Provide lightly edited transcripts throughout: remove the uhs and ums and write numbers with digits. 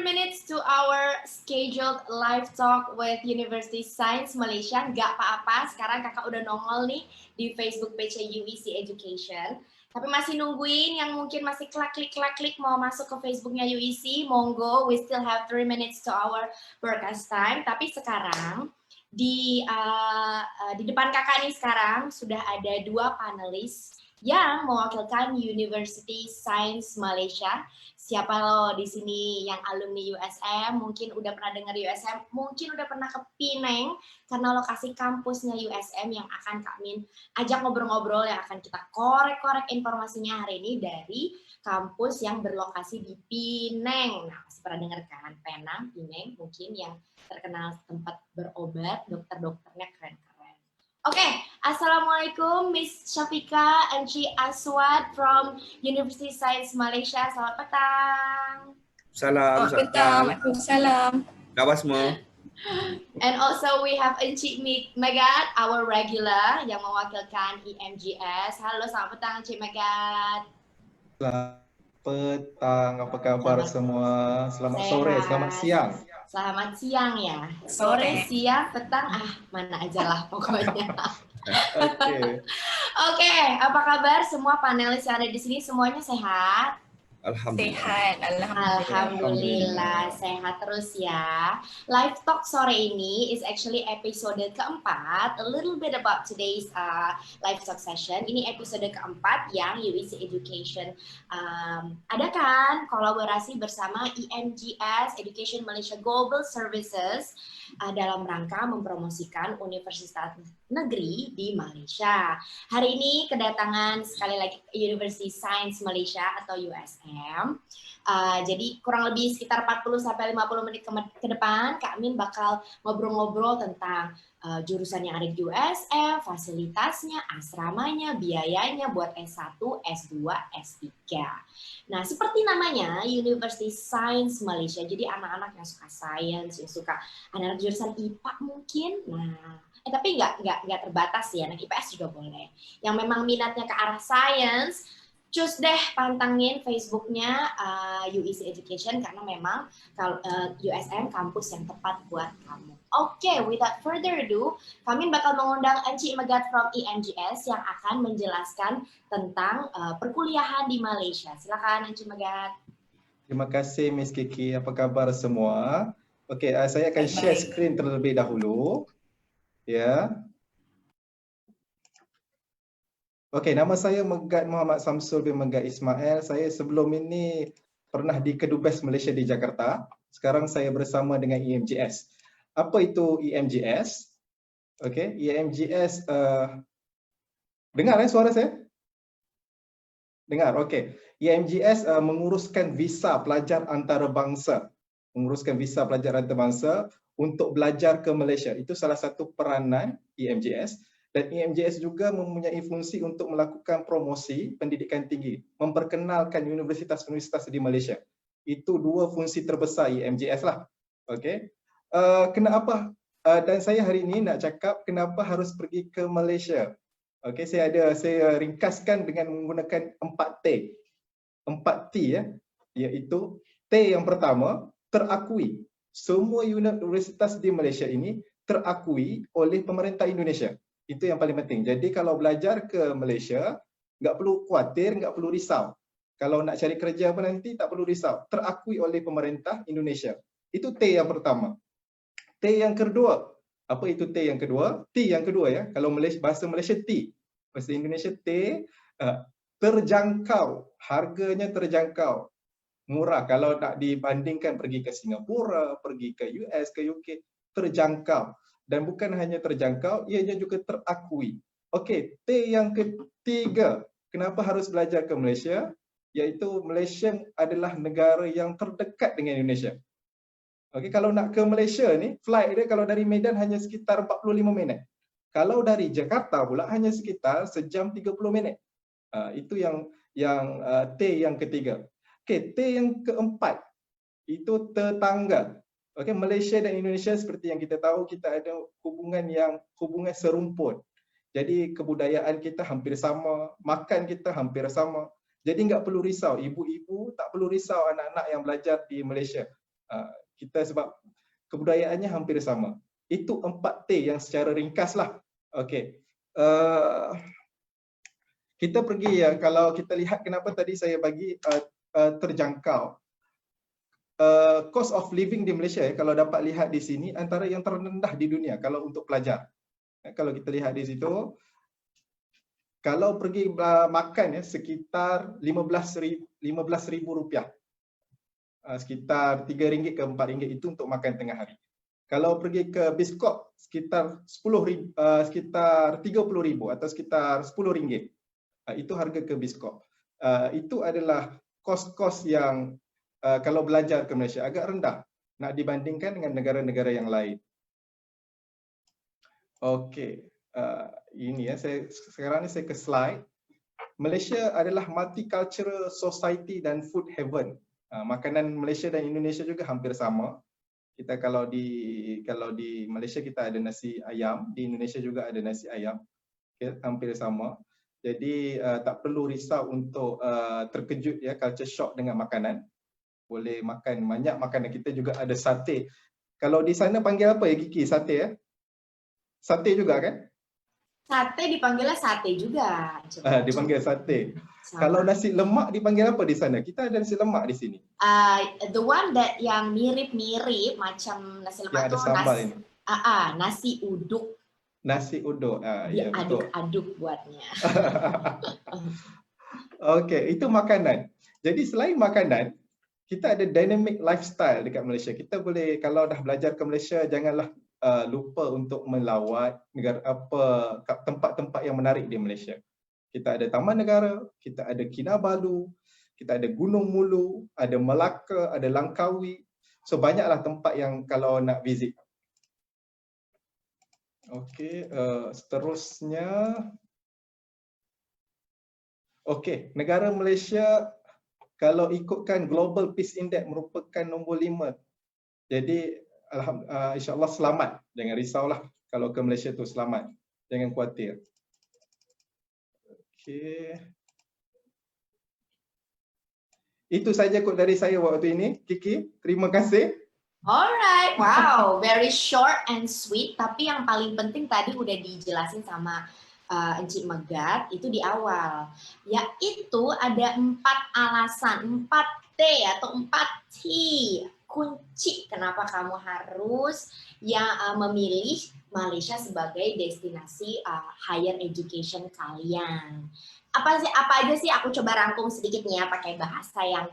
3 minutes to our scheduled live talk with University Science Malaysia. Nggak apa-apa, sekarang kakak udah nongol nih di Facebook page UEC Education. Tapi masih nungguin yang mungkin masih klik mau masuk ke Facebooknya UEC, monggo, we still have 3 minutes to our broadcast time. Tapi sekarang, di depan kakak nih sekarang sudah ada 2 panelis yang mewakilkan University Science Malaysia. Siapa lo di sini yang alumni USM, mungkin udah pernah dengar USM, mungkin udah pernah ke Penang, karena lokasi kampusnya USM yang akan Kak Min ajak ngobrol-ngobrol, yang akan kita korek-korek informasinya hari ini dari kampus yang berlokasi di Penang. Nah, pasti pernah dengar kan, Penang, Penang, mungkin yang terkenal tempat berobat, dokter-dokternya keren-keren. Oke, Assalamualaikum Miss Syafika Enci Aswad from University Science Malaysia. Selamat petang. Salam. Selamat petang. Waalaikumsalam. Khabar semua. And also we have Encik Megat, our regular yang mewakilkan EMGS. Halo, selamat petang Encik Megat. Selamat petang, apa kabar semua? Selamat sore, selamat siang. Selamat siang ya. Sore, siang, petang, mana aja lah pokoknya. Oke, apa kabar semua panelis yang ada di sini? Semuanya sehat? Alhamdulillah. Sehat, Alhamdulillah, sehat terus ya. Live talk sore ini is actually episode keempat. A little bit about today's live talk session. Ini episode keempat yang UEC Education adakan kolaborasi bersama EMGS Education Malaysia Global Services dalam rangka mempromosikan universitas negeri di Malaysia. Hari ini kedatangan sekali lagi University Science Malaysia atau USM. Jadi kurang lebih sekitar 40-50 menit ke depan Kak Min bakal ngobrol-ngobrol tentang jurusan yang ada di USM, fasilitasnya, asramanya, biayanya buat S1, S2, S3. Nah, seperti namanya University Science Malaysia. Jadi anak-anak yang suka science, yang suka anak-anak jurusan IPA mungkin. Nah, tapi nggak terbatas ya, anak IPS juga boleh. Yang memang minatnya ke arah science, cus deh pantangin Facebooknya UEC Education karena memang USM kampus yang tepat buat kamu. Oke, without further ado, kami bakal mengundang Encik Megat from EMGS yang akan menjelaskan tentang perkuliahan di Malaysia. Silakan Encik Megat. Terima kasih Miss Kiki, apa kabar semua? Oke, saya akan share screen terlebih dahulu. Ya. Okey, nama saya Megat Muhammad Samsul bin Megat Ismail. Saya sebelum ini pernah di Kedubes Malaysia di Jakarta. Sekarang saya bersama dengan EMGS. Apa itu EMGS? Okey, EMGS dengar suara saya? Dengar, okey. EMGS menguruskan visa pelajar antarabangsa. Menguruskan visa pelajar antarabangsa untuk belajar ke Malaysia. Itu salah satu peranan EMGS. Dan EMGS juga mempunyai fungsi untuk melakukan promosi pendidikan tinggi, memperkenalkan universitas-universitas di Malaysia. Itu 2 fungsi terbesar EMGS lah. Okey. Kenapa? Dan saya hari ini nak cakap kenapa harus pergi ke Malaysia. Okey, saya ringkaskan dengan menggunakan 4T. 4T ya, iaitu T yang pertama, terakui. Semua universitas di Malaysia ini terakui oleh pemerintah Indonesia. Itu yang paling penting. Jadi kalau belajar ke Malaysia, nggak perlu khawatir, nggak perlu risau. Kalau nak cari kerja apa nanti, tak perlu risau. Terakui oleh pemerintah Indonesia. Itu T yang pertama. T yang kedua. Apa itu T yang kedua? T yang kedua ya. Kalau bahasa Malaysia T. Bahasa Indonesia T. Terjangkau. Harganya terjangkau. Murah. Kalau nak dibandingkan pergi ke Singapura, pergi ke US, ke UK, terjangkau. Dan bukan hanya terjangkau, ianya juga terakui. Okey, T yang ketiga. Kenapa harus belajar ke Malaysia? Iaitu Malaysia adalah negara yang terdekat dengan Indonesia. Okey, kalau nak ke Malaysia ni, flight dia kalau dari Medan hanya sekitar 45 minit. Kalau dari Jakarta pula hanya sekitar sejam 30 minit. Itu yang T yang ketiga. Okey, T yang keempat. Itu tetangga. Okey, Malaysia dan Indonesia seperti yang kita tahu, kita ada hubungan serumpun. Jadi kebudayaan kita hampir sama, makan kita hampir sama. Jadi nggak perlu risau, ibu-ibu tak perlu risau anak-anak yang belajar di Malaysia. Kita sebab kebudayaannya hampir sama. Itu 4T yang secara ringkas lah. Okey. Kita pergi ya, kalau kita lihat kenapa tadi saya bagi terjangkau. Cost of living di Malaysia, kalau dapat lihat di sini, antara yang terendah di dunia kalau untuk pelajar. Kalau kita lihat di situ, kalau pergi makan ya, sekitar RM15,000. Sekitar RM3 ke RM4 itu untuk makan tengah hari. Kalau pergi ke Biskop sekitar RM30,000 atau sekitar RM10. Itu harga ke Biskop. Itu adalah kos-kos yang kalau belajar ke Malaysia agak rendah nak dibandingkan dengan negara-negara yang lain. Okey, ini ya, sekarang ni saya ke slide. Malaysia adalah multicultural society dan food heaven. Makanan Malaysia dan Indonesia juga hampir sama. Kita kalau di Malaysia kita ada nasi ayam, di Indonesia juga ada nasi ayam. Okay, hampir sama. Jadi tak perlu risau untuk terkejut ya, culture shock dengan makanan. Boleh makan banyak makanan. Kita juga ada sate. Kalau di sana panggil apa ya Kiki? Sate ya? Sate juga kan? Sate dipanggilnya sate juga. Dipanggil sate. Sama. Kalau nasi lemak dipanggil apa di sana? Kita ada nasi lemak di sini. The one that yang mirip-mirip macam nasi lemak Yang ada tuh sambal ini. nasi uduk. Nasi uduk. Ya, betul. Aduk-aduk buatnya. Okey, itu makanan. Jadi selain makanan, kita ada dynamic lifestyle dekat Malaysia. Kita boleh, kalau dah belajar ke Malaysia, janganlah lupa untuk melawat tempat-tempat yang menarik di Malaysia. Kita ada Taman Negara, kita ada Kinabalu, kita ada Gunung Mulu, ada Melaka, ada Langkawi. So banyaklah tempat yang kalau nak visit. Okey, seterusnya. Okey, negara Malaysia kalau ikutkan Global Peace Index merupakan nombor 5. Jadi insya-Allah selamat. Jangan risaulah kalau ke Malaysia tu selamat. Jangan khawatir. Okey. Itu saja kot dari saya waktu ini. Kiki, terima kasih. Alright, wow, very short and sweet. Tapi yang paling penting tadi udah dijelasin sama Encik Megat itu di awal, yaitu ada 4 alasan, 4T atau 4T kunci kenapa kamu harus memilih Malaysia sebagai destinasi higher education kalian. Apa aja sih, aku coba rangkum sedikitnya pakai bahasa yang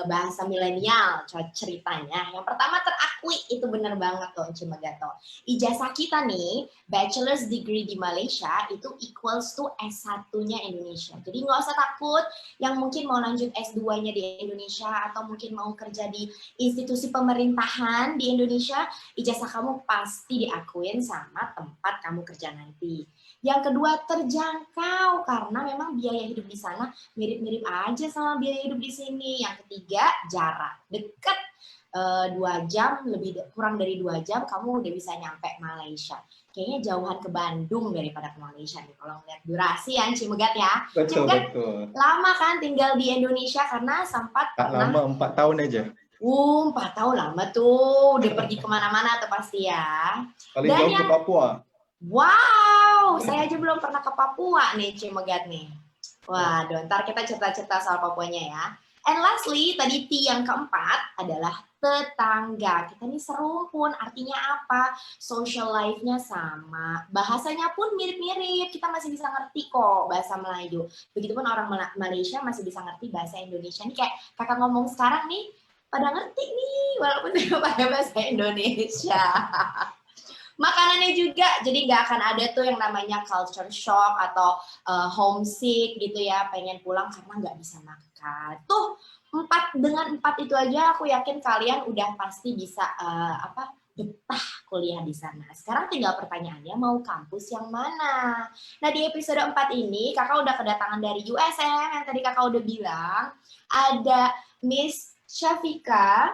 bahasa milenial ceritanya. Yang pertama, terakui, itu benar banget loh Encik Megato. Ijazah kita nih, bachelor's degree di Malaysia itu equals to S1-nya Indonesia. Jadi nggak usah takut yang mungkin mau lanjut S2-nya di Indonesia atau mungkin mau kerja di institusi pemerintahan di Indonesia, ijazah kamu pasti diakuin sama tempat kamu kerja nanti. Yang kedua, terjangkau karena memang biaya hidup di sana mirip-mirip aja sama biaya hidup di sini. Yang ketiga, jarak dekat, 2 jam, kurang dari 2 jam kamu udah bisa nyampe Malaysia. Kayaknya jauhan ke Bandung daripada ke Malaysia nih kalau ngeliat durasi ya Encik Megat ya. Betul, Megat, betul. lama kan tinggal di Indonesia karena sempat Tak lama, 4 tahun aja. 4 tahun lama tuh, udah pergi kemana-mana tuh pasti ya. Paling jauh ke Papua. Wow, saya aja belum pernah ke Papua nih, Encik Megat nih. Waduh, ntar kita cerita-cerita soal Papuanya ya. And lastly, tadi T yang keempat adalah tetangga. Kita nih serumpun, artinya apa? Social life-nya sama. Bahasanya pun mirip-mirip, kita masih bisa ngerti kok bahasa Melayu. Begitupun orang Malaysia masih bisa ngerti bahasa Indonesia. Nih kayak kakak ngomong sekarang nih, pada ngerti nih, walaupun tidak pakai bahasa Indonesia. Makanannya juga, jadi nggak akan ada tuh yang namanya culture shock atau homesick gitu ya, pengen pulang karena nggak bisa makan. Tuh, dengan 4 itu aja aku yakin kalian udah pasti bisa betah kuliah di sana. Sekarang tinggal pertanyaannya, mau kampus yang mana? Nah, di episode 4 ini kakak udah kedatangan dari USM yang tadi kakak udah bilang, ada Miss Syafika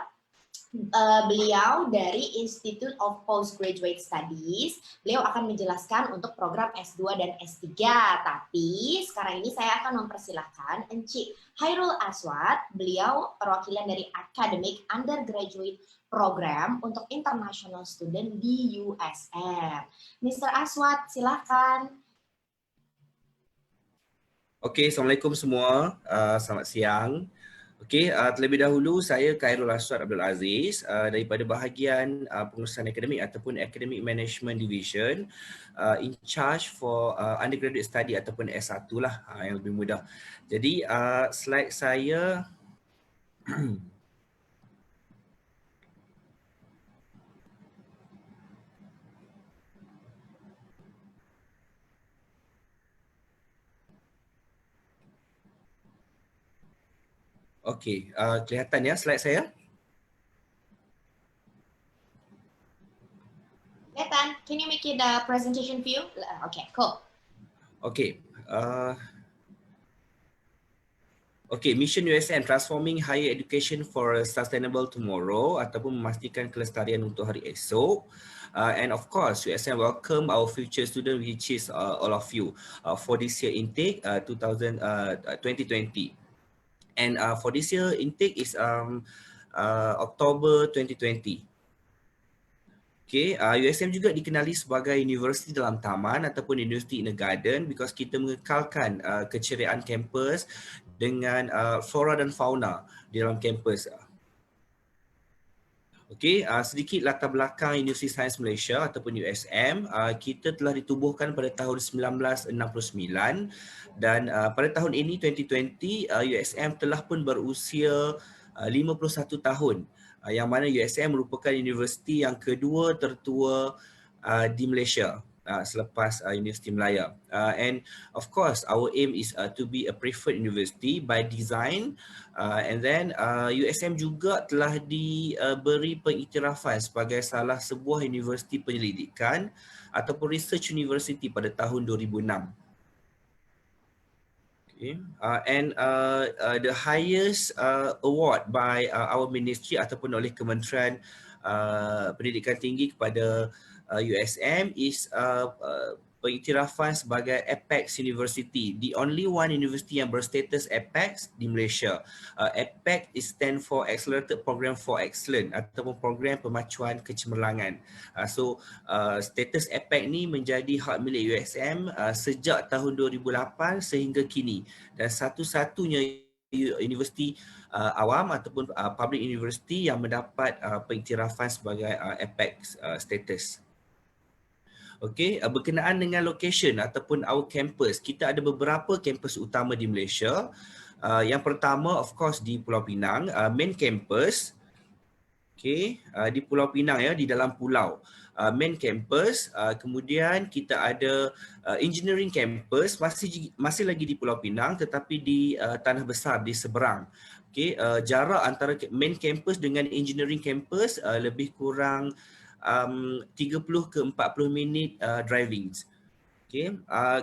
Beliau dari Institute of Postgraduate Studies. Beliau akan menjelaskan untuk program S2 dan S3. Tapi sekarang ini saya akan mempersilahkan Encik Hairul Aswad. Beliau perwakilan dari Academic Undergraduate Program untuk International Student di USM. Mr. Aswad, silakan. Okey, Assalamualaikum semua. Selamat siang. Okey, terlebih dahulu saya Khairul Aswad Abdul Aziz daripada bahagian pengurusan akademik ataupun Academic Management Division, in charge for undergraduate study ataupun S1 lah, yang lebih mudah. Jadi slide saya okey, kelihatan ya slide saya? Kelihatan. Can you make it a presentation view? Okay, cool. Okey. Okey, Mission USM Transforming Higher Education for a Sustainable Tomorrow ataupun memastikan kelestarian untuk hari esok. And of course, USM welcome our future student, which is all of you for this year intake 2020. And for this year intake is October 2020. Okay, USM juga dikenali sebagai universiti dalam taman ataupun university in a garden because kita mengekalkan keceriaan kampus dengan flora dan fauna di dalam kampus. Okey, sedikit latar belakang Universiti Sains Malaysia ataupun USM. Kita telah ditubuhkan pada tahun 1969 dan pada tahun ini 2020 USM telah pun berusia 51 tahun. Yang mana USM merupakan universiti yang kedua tertua di Malaysia selepas Universiti Melaya. And of course our aim is to be a preferred university by design, and then USM juga telah diberi pengiktirafan sebagai salah sebuah universiti penyelidikan ataupun research university pada tahun 2006. Okay. And the highest award by our ministry ataupun oleh Kementerian Pendidikan Tinggi kepada USM is pengiktirafan sebagai Apex University, the only one university yang berstatus Apex di Malaysia. Apex is stand for Accelerated Program for Excellence ataupun program pemacuan kecemerlangan. So status Apex ni menjadi hak milik USM sejak tahun 2008 sehingga kini, dan satu-satunya universiti awam ataupun public university yang mendapat pengiktirafan sebagai Apex status. Okey, berkenaan dengan location ataupun our campus, kita ada beberapa kampus utama di Malaysia. Yang pertama of course di Pulau Pinang, main campus. Okey, di Pulau Pinang ya, di dalam pulau. Main campus, kemudian kita ada engineering campus, masih lagi di Pulau Pinang tetapi di Tanah Besar di seberang. Okey, jarak antara main campus dengan engineering campus lebih kurang 30 ke 40 minit driving. Okay.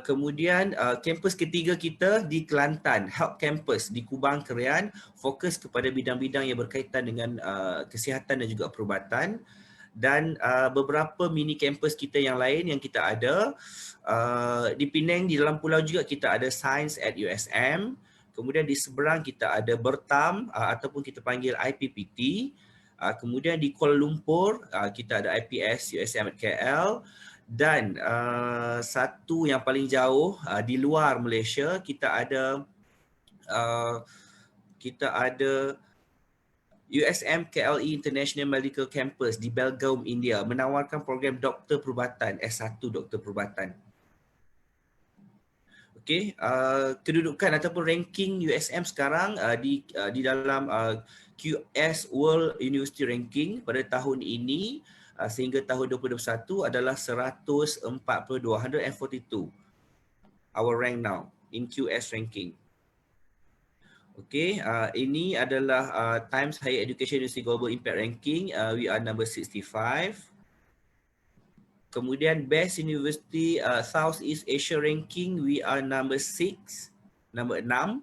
Kemudian kampus ketiga kita di Kelantan, Health Campus di Kubang Kerian, fokus kepada bidang-bidang yang berkaitan dengan kesihatan dan juga perubatan. Dan beberapa mini kampus kita yang lain yang kita ada di Penang, di dalam pulau juga kita ada Science at USM. Kemudian di seberang kita ada Bertam ataupun kita panggil IPPT. Kemudian di Kuala Lumpur kita ada IPS USM at KL, dan satu yang paling jauh di luar Malaysia kita ada USM KLE International Medical Campus di Belgaum, India, menawarkan program doktor perubatan, S1 doktor perubatan. Okey, kedudukan ataupun ranking USM sekarang di dalam QS World University Ranking pada tahun ini sehingga tahun 2021 adalah 142, 142. Our rank now in QS ranking. Okay, ini adalah Times Higher Education University Global Impact Ranking. We are number 65. Kemudian Best University Southeast Asia Ranking, we are number 6, number 6.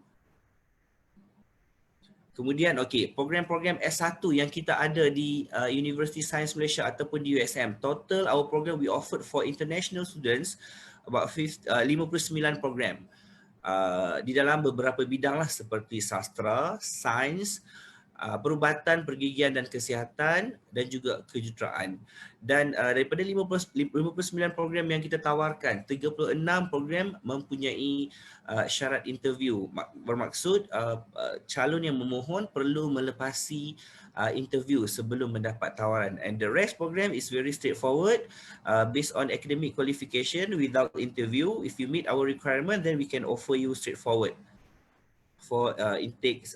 Kemudian program-program S1 yang kita ada di University Science Malaysia ataupun di USM, total our program we offered for international students about 59 program. Di dalam beberapa bidang lah seperti sastra, sains, perubatan, pergigian dan kesihatan dan juga kejuruteraan. Dan daripada 59 program yang kita tawarkan, 36 program mempunyai syarat interview. Bermaksud calon yang memohon perlu melepasi interview sebelum mendapat tawaran. And the rest program is very straightforward, based on academic qualification without interview. If you meet our requirement, then we can offer you straightforward for intakes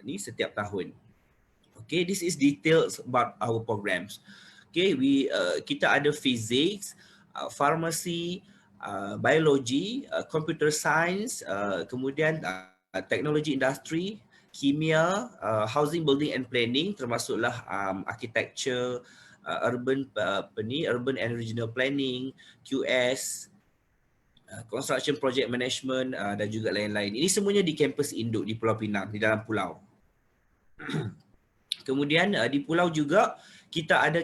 ni setiap tahun. Okay, this is details about our programs. Okay, kita ada physics, pharmacy, biology, computer science, kemudian technology industry, kimia, housing, building and planning, termasuklah architecture, urban and regional planning, QS, construction project management dan juga lain-lain. Ini semuanya di kampus induk di Pulau Pinang, di dalam pulau. Kemudian di pulau juga kita ada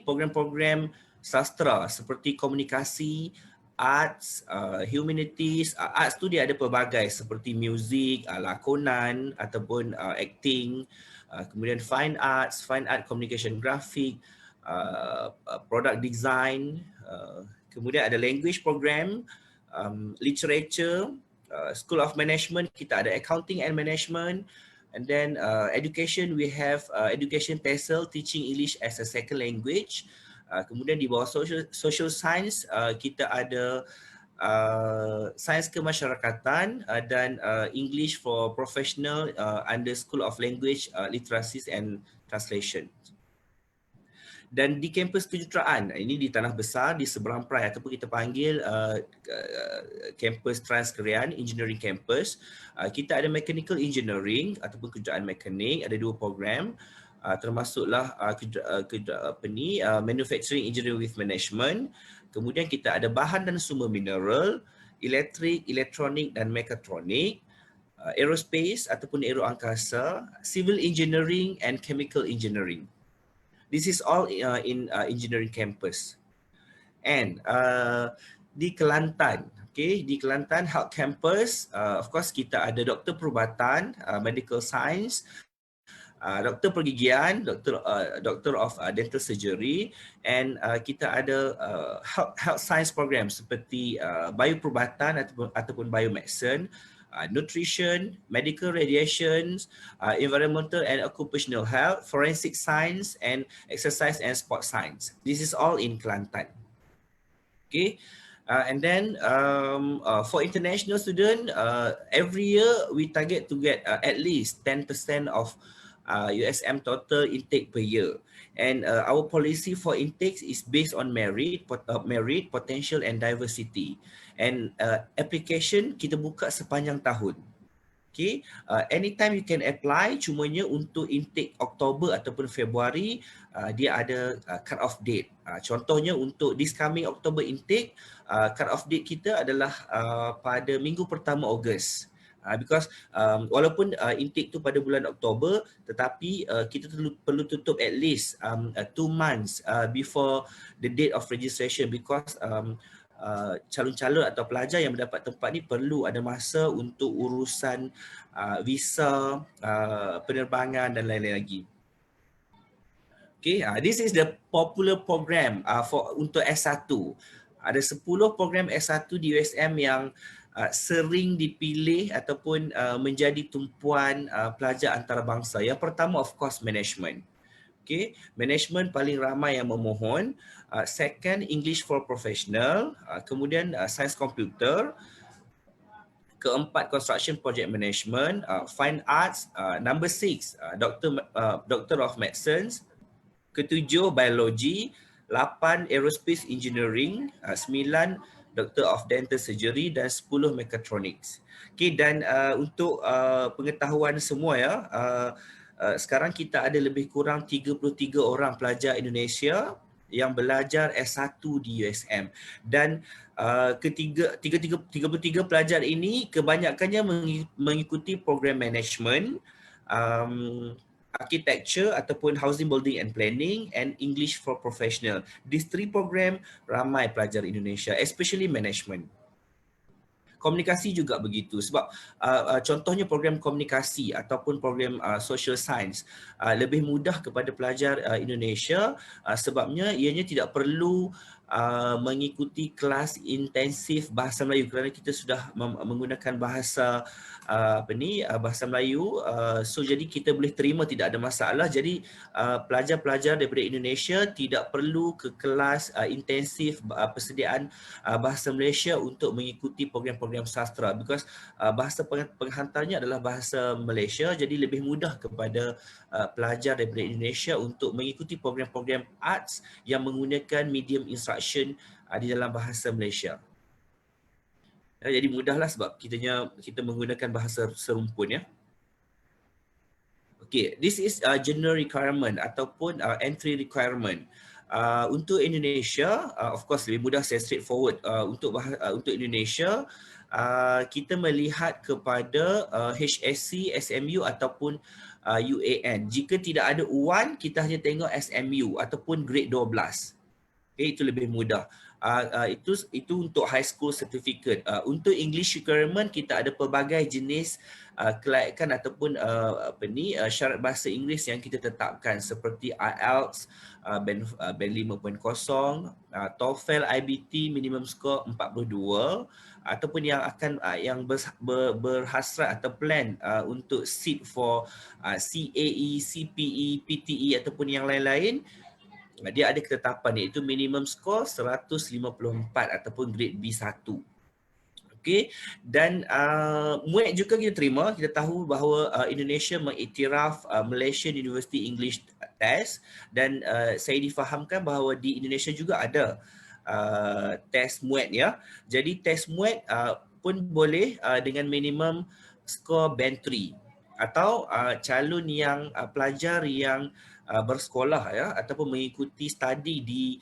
program-program sastra seperti komunikasi, arts, humanities. Arts tu dia ada pelbagai seperti muzik, lakonan ataupun acting. Kemudian fine art, communication graphic, product design. Kemudian ada language program, literature, school of management, kita ada accounting and management. And then education, we have education TESOL, teaching English as a second language. Kemudian di bawah social science, kita ada sains kemasyarakatan dan English for professional under School of Language, Literacies and Translation. Dan di kampus kejuruteraan, ini di Tanah Besar, di seberang Perai ataupun kita panggil kampus Transkerian Engineering Campus, kita ada Mechanical Engineering ataupun kejuruteraan mekanik, ada 2 program, termasuklah Manufacturing Engineering with Management. Kemudian kita ada bahan dan sumber mineral, elektrik, elektronik dan mekatronik, aerospace ataupun aeroangkasa, civil engineering and chemical engineering. This is all in engineering campus. And di Kelantan, di Kelantan Health Campus, of course kita ada doktor perubatan, medical science, doktor pergigian, doktor of dental surgery, and kita ada health science program seperti bioperubatan ataupun biomedicine, nutrition, medical radiations, environmental and occupational health, forensic science, and exercise and sport science. This is all in Kelantan. Okay, and then for international student, every year we target to get at least 10% of USM total intake per year. And our policy for intakes is based on merit, potential and diversity. And application kita buka sepanjang tahun. Okay, anytime you can apply, cumanya untuk intake Oktober ataupun Februari, dia ada cut off date. Contohnya untuk this coming October intake, cut off date kita adalah pada minggu pertama Ogos. Because walaupun intake tu pada bulan Oktober, tetapi kita perlu tutup at least 2 months before the date of registration, because calon-calon atau pelajar yang mendapat tempat ni perlu ada masa untuk urusan visa, penerbangan dan lain-lain lagi. Okay, this is the popular program untuk S1. Ada 10 program S1 di USM yang sering dipilih ataupun menjadi tumpuan pelajar antarabangsa. Yang pertama of course management. Okay, management paling ramai yang memohon. Second, English for professional. Kemudian science computer. Keempat, construction project management. Fine arts. Number 6, doctor of medicine. Ketujuh, biology. 8, aerospace engineering. 9, doctor of dental surgery, dan 10 mechatronics. Okay, dan untuk pengetahuan semua ya, sekarang kita ada lebih kurang 33 orang pelajar Indonesia yang belajar S1 di USM, dan 33 pelajar ini kebanyakannya mengikuti program management, architecture ataupun housing building and planning, and English for professional. These 3 program ramai pelajar Indonesia, especially management. Komunikasi juga begitu, sebab contohnya program komunikasi ataupun program social science lebih mudah kepada pelajar Indonesia sebabnya ianya tidak perlu mengikuti kelas intensif bahasa Melayu kerana kita sudah menggunakan bahasa bahasa Melayu, so jadi kita boleh terima, tidak ada masalah. Jadi pelajar-pelajar daripada Indonesia tidak perlu ke kelas intensif persediaan bahasa Malaysia untuk mengikuti program-program sastra, because bahasa penghantarnya adalah bahasa Malaysia, jadi lebih mudah kepada pelajar daripada Indonesia untuk mengikuti program-program arts yang menggunakan medium instruction di dalam bahasa Malaysia. Jadi mudahlah sebab kita menggunakan bahasa serumpun, ya. Okay, this is general requirement ataupun entry requirement. Untuk Indonesia, of course lebih mudah, saya straightforward. Untuk Indonesia, kita melihat kepada HSC, SMU ataupun UAN. Jika tidak ada U1, kita hanya tengok SMU ataupun grade 12. Okay, itu lebih mudah. Itu untuk high school certificate. Untuk English requirement, kita ada pelbagai jenis kelayakan ataupun syarat bahasa Inggeris yang kita tetapkan, seperti IELTS band 5.0, TOEFL IBT minimum score 42, ataupun yang berhasrat atau plan untuk seat for CAE, CPE, PTE ataupun yang lain-lain, dia ada ketetapan, iaitu minimum score 154 ataupun grade B1. Okey, dan MUET juga kita terima. Kita tahu bahawa Indonesia mengiktiraf Malaysian University English Test, dan saya difahamkan bahawa di Indonesia juga ada test MUET, ya. Jadi test MUET pun boleh dengan minimum score band 3, atau calon yang pelajar yang bersekolah, ya, ataupun mengikuti studi di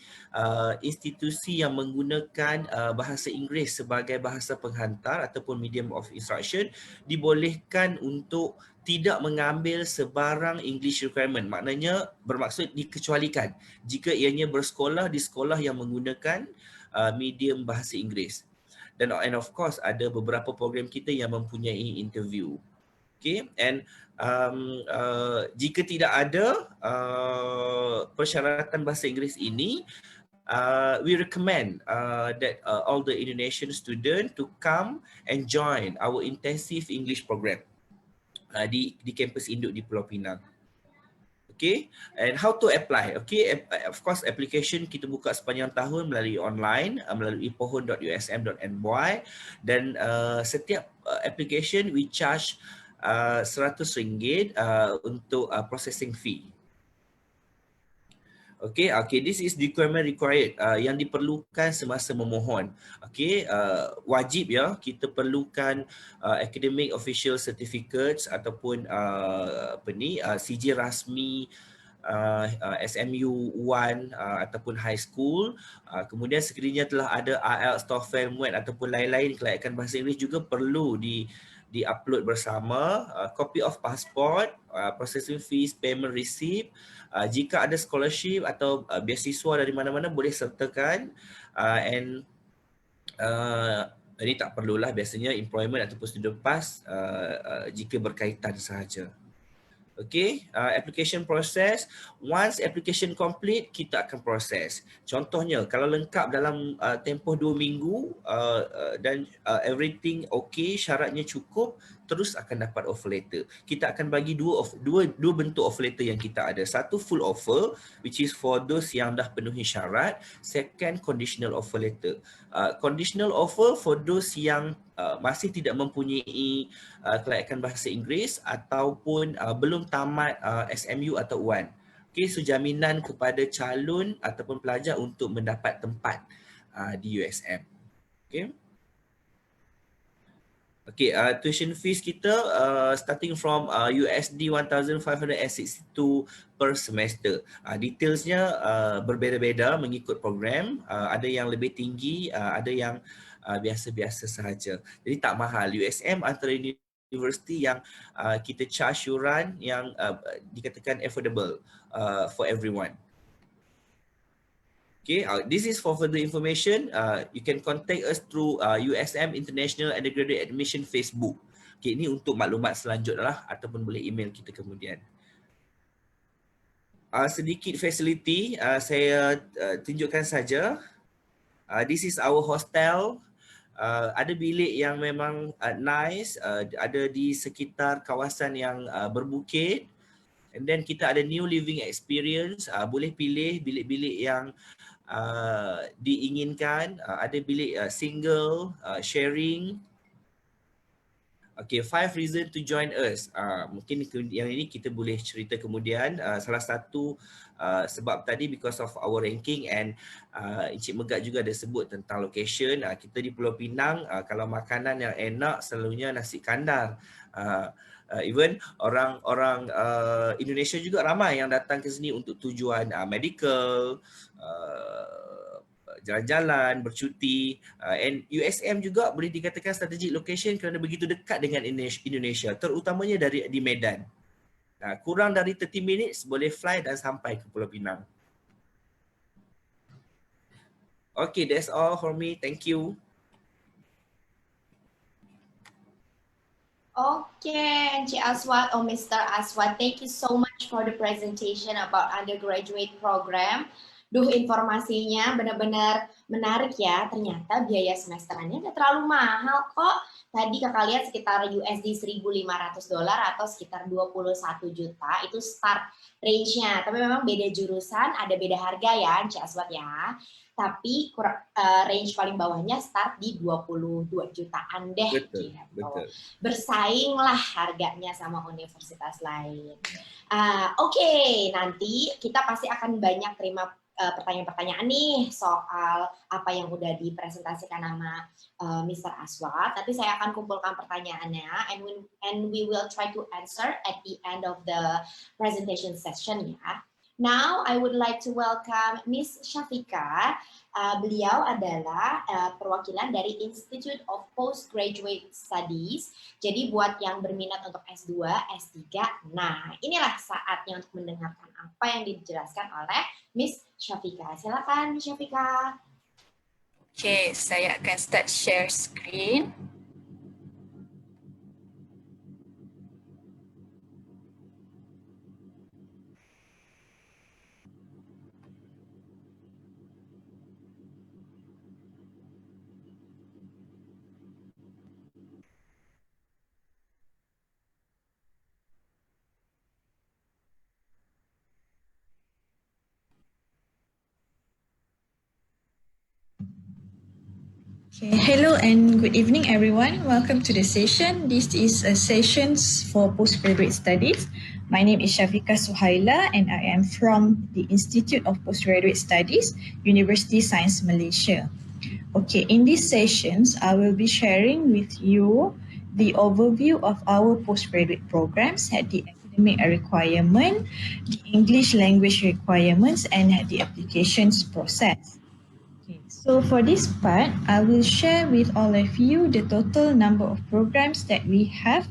institusi yang menggunakan bahasa Inggeris sebagai bahasa penghantar ataupun medium of instruction, dibolehkan untuk tidak mengambil sebarang English requirement. Maknanya bermaksud dikecualikan jika ianya bersekolah di sekolah yang menggunakan medium bahasa Inggeris. Dan of course ada beberapa program kita yang mempunyai interview. Okay, and jika tidak ada persyaratan bahasa Inggeris ini, we recommend that all the Indonesian student to come and join our intensive English program di kampus induk di Pulau Pinang. Okay, and how to apply? Okay, of course application kita buka sepanjang tahun melalui online, melalui pohon.usm.my, dan setiap application we charge RM100 untuk processing fee. Okay, this is required yang diperlukan semasa memohon. Okay, wajib, ya, kita perlukan academic official certificates ataupun sijil rasmi SMU 1 ataupun high school. Kemudian sekiranya telah ada IELTS, TOEFL, MUET ataupun lain-lain kelayakan bahasa Inggeris juga perlu di-upload bersama, copy of passport, processing fees, payment receipt. Jika ada scholarship atau beasiswa dari mana-mana boleh sertakan, and ini tak perlulah, biasanya employment ataupun student pass jika berkaitan sahaja. Okay, application process. Once application complete, kita akan proses. Contohnya, kalau lengkap dalam tempoh 2 minggu dan everything okay, syaratnya cukup, terus akan dapat offer letter. Kita akan bagi dua bentuk offer letter yang kita ada. Satu full offer, which is for those yang dah penuhi syarat. Second, conditional offer letter. Conditional offer for those yang masih tidak mempunyai kelayakan bahasa Inggeris ataupun belum tamat SMU atau UAN. Okay, so jaminan kepada calon ataupun pelajar untuk mendapat tempat di USM. Okay. Okay, tuition fees kita starting from USD 1,562 per semester. Detailsnya berbeza-beza mengikut program. Ada yang lebih tinggi, ada yang biasa-biasa sahaja. Jadi tak mahal. USM antara universiti yang kita charge yuran yang dikatakan affordable for everyone. Okay, this is for further information. You can contact us through USM International Undergraduate Admission Facebook. Okay, ini untuk maklumat selanjutnya lah, ataupun boleh email kita kemudian. Sedikit facility saya tunjukkan saja. This is our hostel. Ada bilik yang memang nice, ada di sekitar kawasan yang berbukit. And then kita ada new living experience. Boleh pilih bilik-bilik yang diinginkan. Ada bilik single, sharing. Okay, 5 reason to join us. Mungkin yang ini kita boleh cerita kemudian. Salah satu sebab tadi because of our ranking, and Encik Megat juga ada sebut tentang location. Kita di Pulau Pinang, kalau makanan yang enak selalunya nasi kandar. Even orang Indonesia juga ramai yang datang ke sini untuk tujuan medical, jalan-jalan, bercuti. And USM juga boleh dikatakan strategic location kerana begitu dekat dengan Indonesia, terutamanya di Medan. Kurang dari 30 minutes boleh fly dan sampai ke Pulau Pinang. Okay, that's all for me. Thank you. Okay, Encik Aswad or Mr. Aswad, thank you so much for the presentation about undergraduate program. Duh, informasinya benar-benar menarik ya. Ternyata biaya semesterannya nggak terlalu mahal kok. Tadi kakak lihat sekitar USD $1.500 atau sekitar 21 juta. Itu start range-nya. Tapi memang beda jurusan, ada beda harga ya, Encik Aswad ya. Tapi range paling bawahnya start di 22 jutaan deh. Betul, gitu. betul. Bersainglah harganya sama universitas lain. Oke, nanti kita pasti akan banyak terima pertanyaan-pertanyaan nih soal apa yang udah dipresentasikan sama Mr. Aswad. Nanti saya akan kumpulkan pertanyaannya and we will try to answer at the end of the presentation session ya. Now, I would like to welcome Miss Syafika. Beliau adalah perwakilan dari Institute of Postgraduate Studies. Jadi buat yang berminat untuk S2, S3, nah inilah saatnya untuk mendengarkan apa yang dijelaskan oleh Miss Syafika. Silakan Miss Syafika. Okay, saya akan start share screen. Okay, hello and good evening everyone. Welcome to the session. This is a sessions for postgraduate studies. My name is Syafika Suhaila and I am from the Institute of Postgraduate Studies, University Science Malaysia. Okay, in these sessions, I will be sharing with you the overview of our postgraduate programs at the academic requirement, the English language requirements, and the applications process. So for this part, I will share with all of you the total number of programs that we have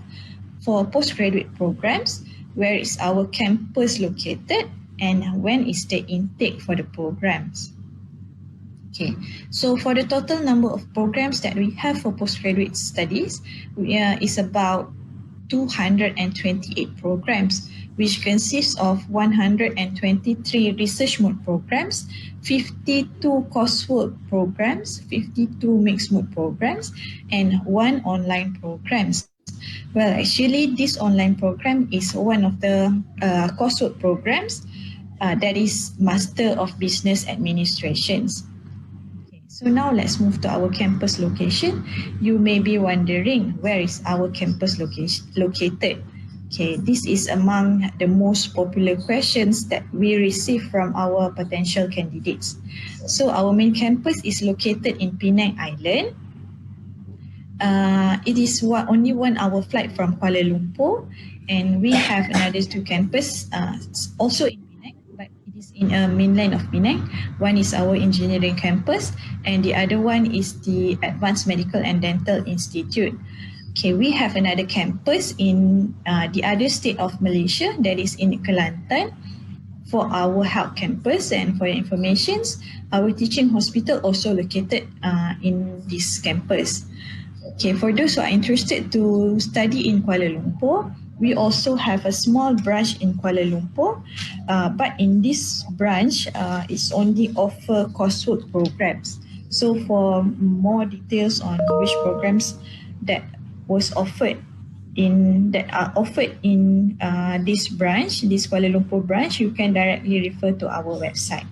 for postgraduate programs, where is our campus located, and when is the intake for the programs. Okay, so for the total number of programs that we have for postgraduate studies is about 228 programs, which consists of 123 research mode programs, 52 coursework programs, 52 mixed mode programs, and 1 online programs. Well, actually, this online program is one of the coursework programs that is Master of Business Administrations. Okay, so now let's move to our campus location. You may be wondering, where is our campus located? Okay, this is among the most popular questions that we receive from our potential candidates. So our main campus is located in Penang Island. It is only 1 hour flight from Kuala Lumpur, and we have another 2 campus also in Penang, but it is in a mainland of Penang. One is our engineering campus, and the other one is the Advanced Medical and Dental Institute. Okay, we have another campus in the other state of Malaysia, that is in Kelantan, for our health campus. And for your information, our teaching hospital also located in this campus. Okay, for those who are interested to study in Kuala Lumpur, we also have a small branch in Kuala Lumpur, but in this branch, it's only offer coursework programs. So for more details on which programs that are offered in this branch, this Kuala Lumpur branch, you can directly refer to our website.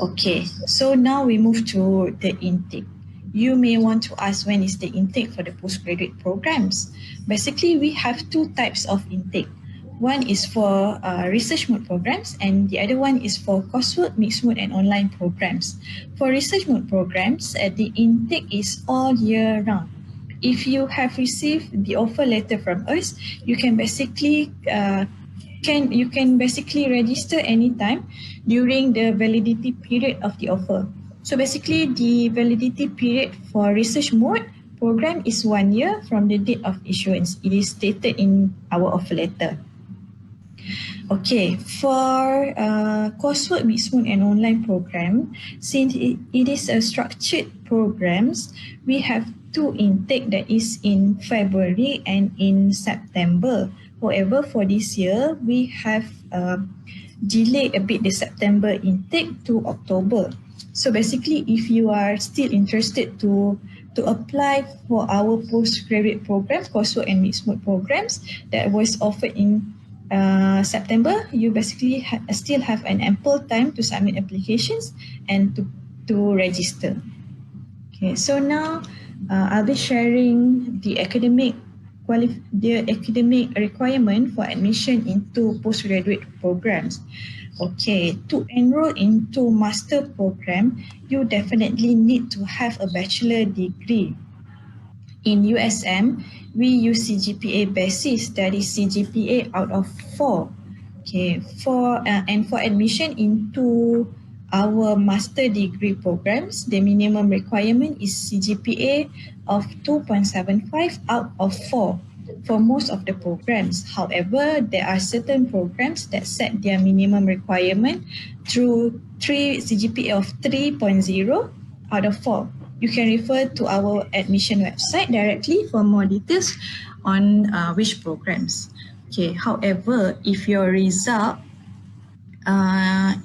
Okay, so now we move to the intake. You may want to ask, when is the intake for the postgraduate programs? Basically, we have 2 types of intake. One is for research mode programs, and the other one is for coursework, mixed mode and online programs. For research mode programs, the intake is all year round. If you have received the offer letter from us, you can basically register anytime during the validity period of the offer. So basically, the validity period for research mode program is 1 year from the date of issuance. It is stated in our offer letter. Okay, for coursework, mixed mode and online program, since it is a structured programs, we have 2 intake, that is in February and in September. However, for this year, we have delayed a bit the September intake to October. So basically, if you are still interested to apply for our postgraduate programs, coursework and mixed mode programs that was offered in September, you basically still have an ample time to submit applications and to register. Okay, so now I'll be sharing the academic requirement for admission into postgraduate programs. Okay, to enroll into master program, you definitely need to have a bachelor degree. In USM, we use CGPA basis, that is CGPA out of 4. Okay, for admission into our master degree programs, the minimum requirement is CGPA of 2.75 out of 4 for most of the programs. However, there are certain programs that set their minimum requirement through CGPA of 3.0 out of 4. You can refer to our admission website directly for more details on which programs. Okay, however, if your result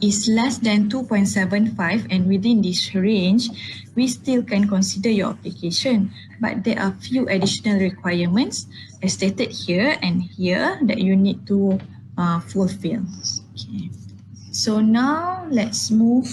is less than 2.75 and within this range, we still can consider your application. But there are few additional requirements as stated here and here that you need to fulfill. Okay. So now let's move